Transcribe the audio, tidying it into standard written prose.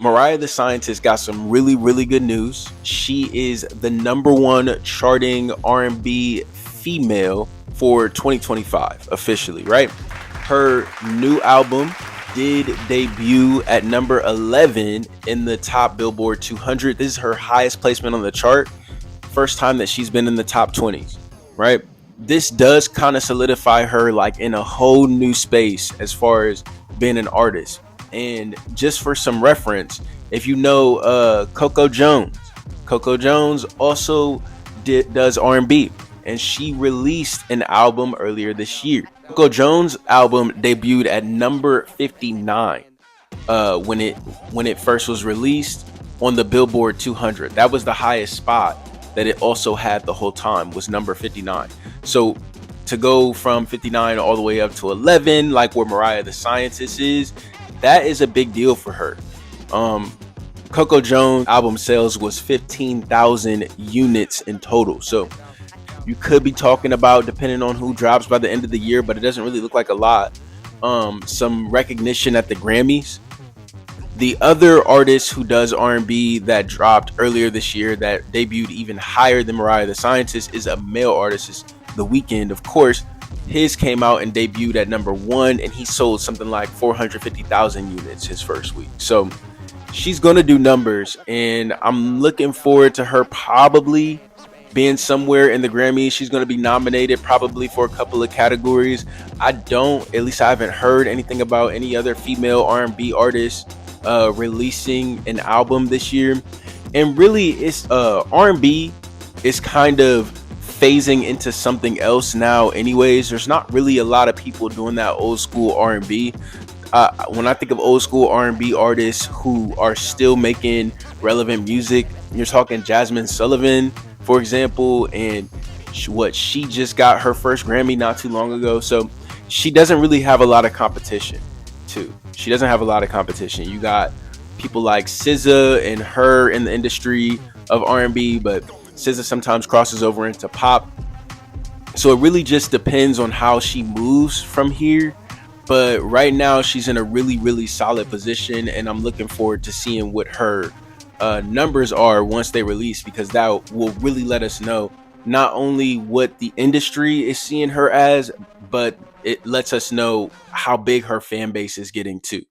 Mariah the Scientist got some really, really good news. She is the number one charting R&B female for 2025 officially, right? Her new album did debut at number 11 in the top Billboard 200. This is her highest placement on the chart. First time that she's been in the top 20s, right? This does kind of solidify her like in a whole new space as far as being an artist. And just for some reference, if you know Coco Jones also does R&B, and she released an album earlier this year. Coco Jones' album debuted at number 59 when it first was released on the Billboard 200. That was the highest spot that it also had the whole time, was number 59. So to go from 59 all the way up to 11, like where Mariah the Scientist is, that is a big deal for her. Coco Jones' album sales was 15,000 units in total. So you could be talking about, depending on who drops by the end of the year, but it doesn't really look like a lot, some recognition at the Grammys. The other artist who does R&B that dropped earlier this year that debuted even higher than Mariah the Scientist is a male artist, is The Weeknd. Of course, his came out and debuted at number 1, and he sold something like 450,000 units his first week. So she's going to do numbers, and I'm looking forward to her probably being somewhere in the Grammys. She's going to be nominated probably for a couple of categories. At least I haven't heard anything about any other female R&B artists releasing an album this year. And really, it's R&B is kind of phasing into something else now anyways. There's not really a lot of people doing that old school R&B. When I think of old school R&B artists who are still making relevant music, you're talking Jasmine Sullivan, for example, and she just got her first Grammy not too long ago. So she doesn't really have a lot of competition too. She doesn't have a lot of competition. You got people like SZA and her in the industry of R&B, but SZA sometimes crosses over into pop. So it really just depends on how she moves from here. But right now she's in a really, really solid position, and I'm looking forward to seeing what her numbers are once they release, because that will really let us know not only what the industry is seeing her as, but it lets us know how big her fan base is getting too.